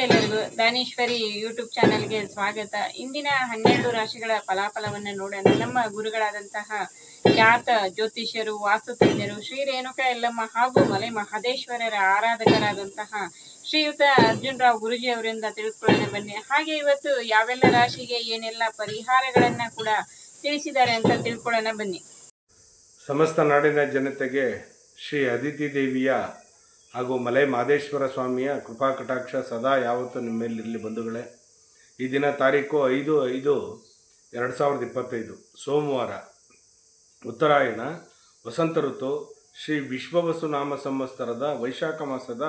ಎಲ್ಲರಿಗೂ ದಾನೇಶ್ವರಿ ಯೂಟ್ಯೂಬ್ ಚಾನೆಲ್ಗೆ ಸ್ವಾಗತ. ಇಂದಿನ 12 ರಾಶಿಗಳ ಫಲಾಫಲವನ್ನು ನೋಡೋಣ. ನಮ್ಮ ಗುರುಗಳಾದಂತಹ ಖ್ಯಾತ ಜ್ಯೋತಿಷ್ಯರು, ವಾಸ್ತುತಜ್ಞರು, ಶ್ರೀ ರೇಣುಕಾ ಯಲ್ಲಮ್ಮ ಹಾಗೂ ಮಲೆ ಮಹದೇಶ್ವರರ ಆರಾಧಕರಾದಂತಹ ಶ್ರೀಯುತ ಅರ್ಜುನ್ ರಾವ್ ಗುರುಜಿ ಅವರಿಂದ ತಿಳಿದುಕೊಳ್ಳೋಣ ಬನ್ನಿ. ಹಾಗೆ ಇವತ್ತು ಯಾವೆಲ್ಲ ರಾಶಿಗೆ ಏನೆಲ್ಲ ಪರಿಹಾರಗಳನ್ನ ಕೂಡ ತಿಳಿಸಿದ್ದಾರೆ ಅಂತ ತಿಳ್ಕೊಳ್ಳೋಣ ಬನ್ನಿ. ಸಮಸ್ತ ನಾಡಿನ ಜನತೆಗೆ ಶ್ರೀ ಅದಿತಿ ದೇವಿಯ ಹಾಗೂ ಮಲೆ ಮಹದೇಶ್ವರ ಸ್ವಾಮಿಯ ಕೃಪಾ ಕಟಾಕ್ಷ ಸದಾ ಯಾವತ್ತೂ ನಿಮ್ಮ ಮೇಲಿರಲಿ ಬಂಧುಗಳೇ. ಈ ದಿನ ತಾರೀಕು 5/5/2025 ಸೋಮವಾರ, ಉತ್ತರಾಯಣ, ವಸಂತ ಋತು, ಶ್ರೀ ವಿಶ್ವವಸು ನಾಮ ಸಂವತ್ಸರದ ವೈಶಾಖ ಮಾಸದ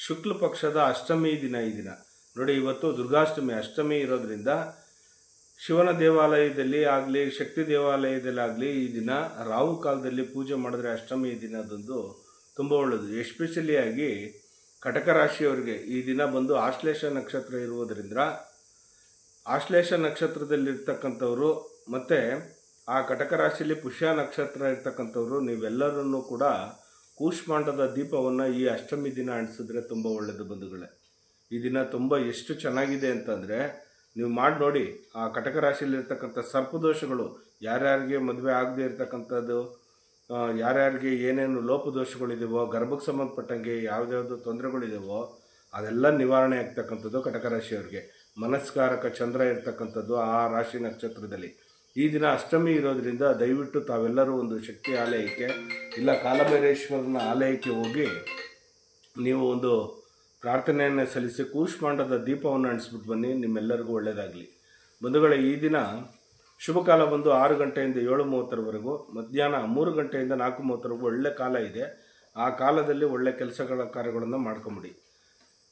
ಶುಕ್ಲ ಪಕ್ಷದ ಅಷ್ಟಮಿ ದಿನ. ಈ ದಿನ ನೋಡಿ, ಇವತ್ತು ದುರ್ಗಾಷ್ಟಮಿ, ಅಷ್ಟಮಿ ಇರೋದ್ರಿಂದ ಶಿವನ ದೇವಾಲಯದಲ್ಲಿ ಆಗಲಿ ಶಕ್ತಿ ದೇವಾಲಯದಲ್ಲಿ ಆಗಲಿ ಈ ದಿನ ರಾಹು ಕಾಲದಲ್ಲಿ ಪೂಜೆ ಮಾಡಿದ್ರೆ ಅಷ್ಟಮಿ ದಿನದಂದು ತುಂಬ ಒಳ್ಳೆಯದು. ಎಸ್ಪೆಷಲಿ ಆಗಿ ಕಟಕ ರಾಶಿಯವರಿಗೆ ಈ ದಿನ ಬಂದು ಆಶ್ಲೇಷ ನಕ್ಷತ್ರ ಇರುವುದರಿಂದ ಆಶ್ಲೇಷ ನಕ್ಷತ್ರದಲ್ಲಿರ್ತಕ್ಕಂಥವ್ರು ಮತ್ತು ಆ ಕಟಕ ರಾಶಿಯಲ್ಲಿ ಪುಷ್ಯ ನಕ್ಷತ್ರ ಇರ್ತಕ್ಕಂಥವ್ರು ನೀವೆಲ್ಲರನ್ನೂ ಕೂಡ ಕೂಷ್ಮಾಂಡದ ದೀಪವನ್ನು ಈ ಅಷ್ಟಮಿ ದಿನ ಅಂಟಿಸಿದ್ರೆ ತುಂಬ ಒಳ್ಳೆಯದು ಬಂಧುಗಳೇ. ಈ ದಿನ ತುಂಬ ಎಷ್ಟು ಚೆನ್ನಾಗಿದೆ ಅಂತಂದರೆ ನೀವು ಮಾಡಿ ನೋಡಿ. ಆ ಕಟಕ ರಾಶಿಯಲ್ಲಿರ್ತಕ್ಕಂಥ ಸರ್ಪದೋಷಗಳು, ಯಾರ್ಯಾರಿಗೆ ಮದುವೆ ಆಗದೆ ಇರ್ತಕ್ಕಂಥದ್ದು, ಯಾರ್ಯಾರಿಗೆ ಏನೇನು ಲೋಪದೋಷಗಳಿದೆವೋ, ಗರ್ಭಕ್ಕೆ ಸಂಬಂಧಪಟ್ಟಂಗೆ ಯಾವುದ್ಯಾವುದು ತೊಂದರೆಗಳಿದೆವೋ ಅದೆಲ್ಲ ನಿವಾರಣೆ ಆಗ್ತಕ್ಕಂಥದ್ದು ಕಟಕ ರಾಶಿಯವ್ರಿಗೆ. ಮನಸ್ಕಾರಕ ಚಂದ್ರ ಇರ್ತಕ್ಕಂಥದ್ದು ಆ ರಾಶಿ ನಕ್ಷತ್ರದಲ್ಲಿ. ಈ ದಿನ ಅಷ್ಟಮಿ ಇರೋದ್ರಿಂದ ದಯವಿಟ್ಟು ತಾವೆಲ್ಲರೂ ಒಂದು ಶಕ್ತಿ ಆಲಯಕ್ಕೆ ಇಲ್ಲ ಕಾಲಭೈರೇಶ್ವರನ ಆಲಯಕ್ಕೆ ಹೋಗಿ ನೀವು ಒಂದು ಪ್ರಾರ್ಥನೆಯನ್ನು ಸಲ್ಲಿಸಿ ಕೂಷ್ಮಾಂಡದ ದೀಪವನ್ನು ಅಂಟಿಸ್ಬಿಟ್ಟು ಬನ್ನಿ. ನಿಮ್ಮೆಲ್ಲರಿಗೂ ಒಳ್ಳೆಯದಾಗಲಿ ಬಂಧುಗಳೇ. ಈ ದಿನ ಶುಭ ಕಾಲ ಬಂದು 6 ಗಂಟೆಯಿಂದ 7:30ವರೆಗೂ, ಮಧ್ಯಾಹ್ನ 3 ಗಂಟೆಯಿಂದ 4:30ವರೆಗೂ ಒಳ್ಳೆ ಕಾಲ ಇದೆ. ಆ ಕಾಲದಲ್ಲಿ ಒಳ್ಳೆ ಕೆಲಸಗಳ ಕಾರ್ಯಗಳನ್ನು ಮಾಡ್ಕೊಂಬಿಡಿ.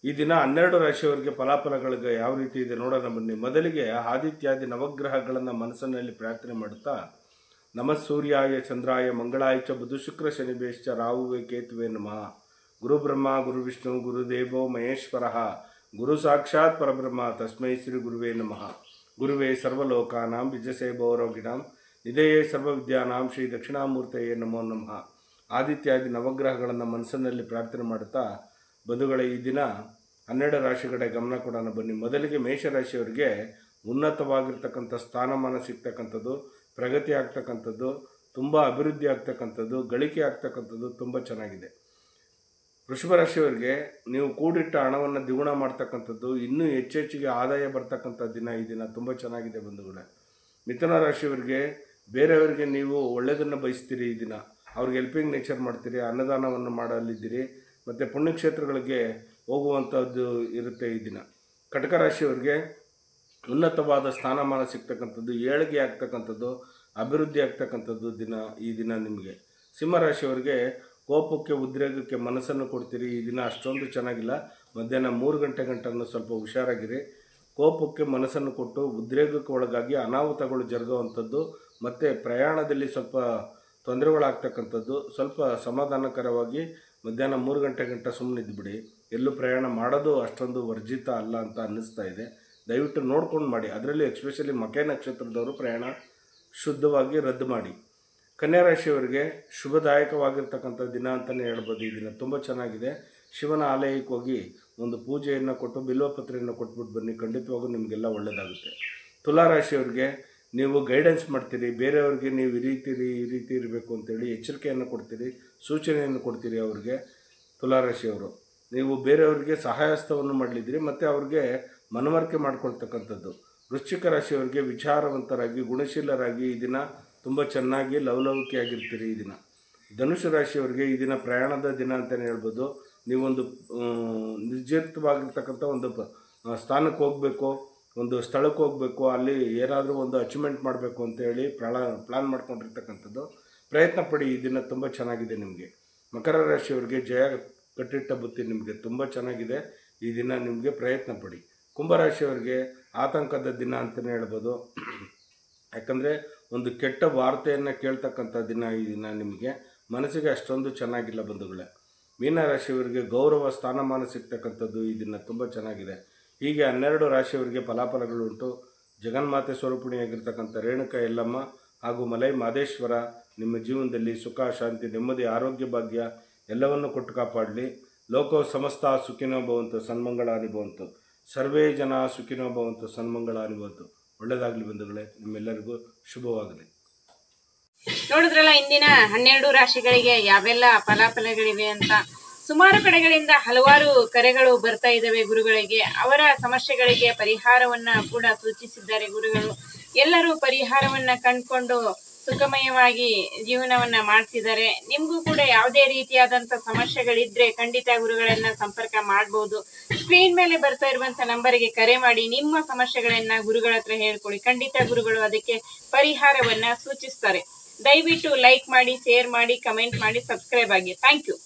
ಈ ದಿನ 12 ರಾಶಿಯವರಿಗೆ ಫಲಾಫಲಗಳಿಗೆ ಯಾವ ರೀತಿ ಇದೆ ನೋಡೋಣ ಬನ್ನಿ. ಮೊದಲಿಗೆ ಆದಿತ್ಯಾದಿ ನವಗ್ರಹಗಳನ್ನು ಮನಸ್ಸಿನಲ್ಲಿ ಪ್ರಾರ್ಥನೆ ಮಾಡುತ್ತಾ, ನಮಃ ಸೂರ್ಯಾಯ ಚಂದ್ರಾಯ ಮಂಗಳಾಯ ಚ ಬುಧ ಶುಕ್ರ ಶನಿ ಬೇಶ್ಚ ರಾಹುವೇ ಕೇತುವೆ ನಮಃ. ಗುರು ಬ್ರಹ್ಮ ಗುರು ವಿಷ್ಣು ಗುರುದೇವೋ ಮಹೇಶ್ವರ ಗುರು ಸಾಕ್ಷಾತ್ ಪರಬ್ರಹ್ಮ ತಸ್ಮೈ ಶ್ರೀ ಗುರುವೇ ನಮಃ. ಗುರುವೇ ಸರ್ವಲೋಕಾನಾಂ ವಿಜಸೇ ಭೌರೋಗಿಣಾಂ ನಿಧಯೇ ಸರ್ವವಿದ್ಯಾನಾಂ ಶ್ರೀ ದಕ್ಷಿಣಾಮೂರ್ತಯೇ ನಮೋ ನಮಃ. ಆದಿತ್ಯಾದಿ ನವಗ್ರಹಗಳನ್ನು ಮನಸ್ಸಿನಲ್ಲಿ ಪ್ರಾರ್ಥನೆ ಮಾಡುತ್ತಾ ಬಂಧುಗಳೇ, ಈ ದಿನ 12 ರಾಶಿಗಳ ಗಮನ ಕೊಡೋಣ ಬನ್ನಿ. ಮೊದಲಿಗೆ ಮೇಷರಾಶಿಯವರಿಗೆ ಉನ್ನತವಾಗಿರ್ತಕ್ಕಂಥ ಸ್ಥಾನಮಾನ ಸಿಗ್ತಕ್ಕಂಥದ್ದು, ಪ್ರಗತಿ ಆಗ್ತಕ್ಕಂಥದ್ದು, ತುಂಬ ಅಭಿವೃದ್ಧಿ ಆಗ್ತಕ್ಕಂಥದ್ದು, ಗಳಿಕೆ ಆಗ್ತಕ್ಕಂಥದ್ದು ತುಂಬ ಚೆನ್ನಾಗಿದೆ. ವೃಷಭ ರಾಶಿಯವರಿಗೆ ನೀವು ಕೂಡಿಟ್ಟ ಹಣವನ್ನು ದ್ವಿಗುಣ ಮಾಡ್ತಕ್ಕಂಥದ್ದು, ಇನ್ನೂ ಹೆಚ್ಚೆಚ್ಚಿಗೆ ಆದಾಯ ಬರ್ತಕ್ಕಂಥ ದಿನ. ಈ ದಿನ ತುಂಬ ಚೆನ್ನಾಗಿದೆ ಬಂಧುಗಳೇ. ಮಿಥುನ ರಾಶಿಯವರಿಗೆ ಬೇರೆಯವರಿಗೆ ನೀವು ಒಳ್ಳೆಯದನ್ನು ಬಯಸ್ತೀರಿ. ಈ ದಿನ ಅವ್ರಿಗೆ ಹೆಲ್ಪಿಂಗ್ ನೇಚರ್ ಮಾಡ್ತೀರಿ, ಅನ್ನದಾನವನ್ನು ಮಾಡಲಿದ್ದೀರಿ ಮತ್ತು ಪುಣ್ಯಕ್ಷೇತ್ರಗಳಿಗೆ ಹೋಗುವಂಥದ್ದು ಇರುತ್ತೆ ಈ ದಿನ. ಕಟಕ ರಾಶಿಯವರಿಗೆ ಉನ್ನತವಾದ ಸ್ಥಾನಮಾನ ಸಿಗ್ತಕ್ಕಂಥದ್ದು, ಏಳಿಗೆ ಆಗ್ತಕ್ಕಂಥದ್ದು, ಅಭಿವೃದ್ಧಿ ಆಗ್ತಕ್ಕಂಥದ್ದು ದಿನ ಈ ದಿನ ನಿಮಗೆ. ಸಿಂಹರಾಶಿಯವರಿಗೆ ಕೋಪಕ್ಕೆ ಉದ್ರೇಕಕ್ಕೆ ಮನಸ್ಸನ್ನು ಕೊಡ್ತೀರಿ. ಈ ದಿನ ಅಷ್ಟೊಂದು ಚೆನ್ನಾಗಿಲ್ಲ. ಮಧ್ಯಾಹ್ನ 3 ಗಂಟೆಗಂಟನ್ನು ಸ್ವಲ್ಪ ಹುಷಾರಾಗಿರಿ. ಕೋಪಕ್ಕೆ ಮನಸ್ಸನ್ನು ಕೊಟ್ಟು ಉದ್ರೇಕಕ್ಕೆ ಒಳಗಾಗಿ ಅನಾಹುತಗಳು ಜರುಗುವಂಥದ್ದು ಮತ್ತು ಪ್ರಯಾಣದಲ್ಲಿ ಸ್ವಲ್ಪ ತೊಂದರೆಗಳಾಗ್ತಕ್ಕಂಥದ್ದು. ಸ್ವಲ್ಪ ಸಮಾಧಾನಕರವಾಗಿ ಮಧ್ಯಾಹ್ನ 3 ಗಂಟೆಗಂಟ ಸುಮ್ಮನಿದ್ದುಬಿಡಿ. ಎಲ್ಲೂ ಪ್ರಯಾಣ ಮಾಡೋದು ಅಷ್ಟೊಂದು ವರ್ಜಿತ ಅಲ್ಲ ಅಂತ ಅನ್ನಿಸ್ತಾ ಇದೆ. ದಯವಿಟ್ಟು ನೋಡ್ಕೊಂಡು ಮಾಡಿ. ಅದರಲ್ಲಿ ಎಸ್ಪೆಷಲಿ ಮಕೆ ನಕ್ಷತ್ರದವರು ಪ್ರಯಾಣ ಶುದ್ಧವಾಗಿ ರದ್ದು ಮಾಡಿ. ಕನ್ಯಾ ರಾಶಿಯವರಿಗೆ ಶುಭದಾಯಕವಾಗಿರ್ತಕ್ಕಂಥ ದಿನ ಅಂತಲೇ ಹೇಳ್ಬೋದು. ಈ ದಿನ ತುಂಬ ಚೆನ್ನಾಗಿದೆ. ಶಿವನ ಆಲಯಕ್ಕೆ ಹೋಗಿ ಒಂದು ಪೂಜೆಯನ್ನು ಕೊಟ್ಟು ಬಿಲ್ವಪತ್ರೆಯನ್ನು ಕೊಟ್ಬಿಟ್ಟು ಬನ್ನಿ. ಖಂಡಿತವಾಗೂ ನಿಮಗೆಲ್ಲ ಒಳ್ಳೆಯದಾಗುತ್ತೆ. ತುಲಾ ರಾಶಿಯವರಿಗೆ ನೀವು ಗೈಡೆನ್ಸ್ ಮಾಡ್ತೀರಿ, ಬೇರೆಯವ್ರಿಗೆ ನೀವು ಈ ರೀತಿ ಇರಬೇಕು ಅಂತೇಳಿ ಎಚ್ಚರಿಕೆಯನ್ನು ಕೊಡ್ತೀರಿ, ಸೂಚನೆಯನ್ನು ಕೊಡ್ತೀರಿ ಅವ್ರಿಗೆ. ತುಲಾರಾಶಿಯವರು ನೀವು ಬೇರೆಯವರಿಗೆ ಸಹಾಯಸ್ತವನ್ನು ಮಾಡಲಿದ್ದೀರಿ ಮತ್ತು ಅವ್ರಿಗೆ ಮನವರಿಕೆ ಮಾಡ್ಕೊಳ್ತಕ್ಕಂಥದ್ದು. ವೃಶ್ಚಿಕ ರಾಶಿಯವರಿಗೆ ವಿಚಾರವಂತರಾಗಿ ಗುಣಶೀಲರಾಗಿ ಈ ದಿನ ತುಂಬ ಚೆನ್ನಾಗಿ ಲವಲವಿಕೆಯಾಗಿರ್ತೀರಿ ಈ ದಿನ. ಧನುಷು ರಾಶಿಯವರಿಗೆ ಈ ದಿನ ಪ್ರಯಾಣದ ದಿನ ಅಂತಲೇ ಹೇಳ್ಬೋದು. ನೀವೊಂದು ನಿರ್ಜಿತವಾಗಿರ್ತಕ್ಕಂಥ ಒಂದು ಸ್ಥಾನಕ್ಕೆ ಹೋಗಬೇಕು, ಒಂದು ಸ್ಥಳಕ್ಕೆ ಹೋಗಬೇಕು, ಅಲ್ಲಿ ಏನಾದರೂ ಒಂದು ಅಚೀವ್ಮೆಂಟ್ ಮಾಡಬೇಕು ಅಂತೇಳಿ ಪ್ಲ್ಯಾನ್ ಮಾಡ್ಕೊಂಡಿರ್ತಕ್ಕಂಥದ್ದು. ಪ್ರಯತ್ನ ಪಡಿ. ಈ ದಿನ ತುಂಬ ಚೆನ್ನಾಗಿದೆ ನಿಮಗೆ. ಮಕರ ರಾಶಿಯವರಿಗೆ ಜಯ ಕಟ್ಟಿಟ್ಟ ಬುತ್ತಿ ನಿಮಗೆ ತುಂಬ ಚೆನ್ನಾಗಿದೆ. ಈ ದಿನ ನಿಮಗೆ ಪ್ರಯತ್ನ ಪಡಿ. ಕುಂಭರಾಶಿಯವರಿಗೆ ಆತಂಕದ ದಿನ ಅಂತಲೇ ಹೇಳ್ಬೋದು. ಯಾಕಂದರೆ ಒಂದು ಕೆಟ್ಟ ವಾರ್ತೆಯನ್ನು ಕೇಳ್ತಕ್ಕಂಥ ದಿನ ಈ ದಿನ ನಿಮಗೆ. ಮನಸ್ಸಿಗೆ ಅಷ್ಟೊಂದು ಚೆನ್ನಾಗಿಲ್ಲ ಬಂಧುಗಳೇ. ಮೀನರಾಶಿಯವರಿಗೆ ಗೌರವ ಸ್ಥಾನಮಾನ ಸಿಗ್ತಕ್ಕಂಥದ್ದು ಈ ದಿನ ತುಂಬ ಚೆನ್ನಾಗಿದೆ. ಹೀಗೆ 12 ರಾಶಿಯವರಿಗೆ ಫಲಾಫಲಗಳುಂಟು. ಜಗನ್ಮಾತೆ ಸ್ವರೂಪಿಣಿಯಾಗಿರ್ತಕ್ಕಂಥ ರೇಣುಕಾ ಯಲ್ಲಮ್ಮ ಹಾಗೂ ಮಲೈ ಮಹದೇಶ್ವರ ನಿಮ್ಮ ಜೀವನದಲ್ಲಿ ಸುಖ, ಶಾಂತಿ, ನೆಮ್ಮದಿ, ಆರೋಗ್ಯ, ಭಾಗ್ಯ ಎಲ್ಲವನ್ನು ಕೊಟ್ಟು ಕಾಪಾಡಲಿ. ಲೋಕೋ ಸಮಸ್ತ ಸುಖಿನೋ ಭವಂತು, ಸನ್ಮಂಗಳಾನಿ ಭವಂತು. ಸರ್ವೇ ಜನ ಸುಖಿನೋ ಭವಂತು, ಸನ್ಮಂಗಳಾನಿ ಭವಂತು. ಒಳ್ಳೆಯದಾಗಲಿ ಬಂಧುಗಳೇ, ನಿಮ್ಮೆಲ್ಲರಿಗೂ ಶುಭವಾಗಲಿ. ನೋಡಿದ್ರಲ್ಲ ಇಂದಿನ 12 ರಾಶಿಗಳಿಗೆ ಯಾವೆಲ್ಲ ಫಲಾಫಲಗಳಿವೆ ಅಂತ. ಸುಮಾರು ಕಡೆಗಳಿಂದ ಹಲವಾರು ಕರೆಗಳು ಬರ್ತಾ ಇದ್ದಾವೆ ಗುರುಗಳಿಗೆ. ಅವರ ಸಮಸ್ಯೆಗಳಿಗೆ ಪರಿಹಾರವನ್ನ ಕೂಡ ಸೂಚಿಸಿದ್ದಾರೆ ಗುರುಗಳು. ಎಲ್ಲರೂ ಪರಿಹಾರವನ್ನ ಕಂಡುಕೊಂಡು ಸುಖಮಯವಾಗಿ ಜೀವನವನ್ನ ಮಾಡ್ತಿದ್ದಾರೆ. ನಿಮ್ಗೂ ಕೂಡ ಯಾವುದೇ ರೀತಿಯಾದಂತ ಸಮಸ್ಯೆಗಳಿದ್ರೆ ಖಂಡಿತ ಗುರುಗಳನ್ನ ಸಂಪರ್ಕ ಮಾಡಬಹುದು. ಸ್ಕ್ರೀನ್ ಮೇಲೆ ಬರ್ತಾ ಇರುವಂತ ನಂಬರಿಗೆ ಕರೆ ಮಾಡಿ ನಿಮ್ಮ ಸಮಸ್ಯೆಗಳನ್ನ ಗುರುಗಳ ಹತ್ರ ಹೇಳ್ಕೊಳ್ಳಿ. ಖಂಡಿತ ಗುರುಗಳು ಅದಕ್ಕೆ ಪರಿಹಾರವನ್ನ ಸೂಚಿಸ್ತಾರೆ. ದಯವಿಟ್ಟು ಲೈಕ್ ಮಾಡಿ, ಶೇರ್ ಮಾಡಿ, ಕಮೆಂಟ್ ಮಾಡಿ, ಸಬ್ಸ್ಕ್ರೈಬ್ ಆಗಿ. Thank you.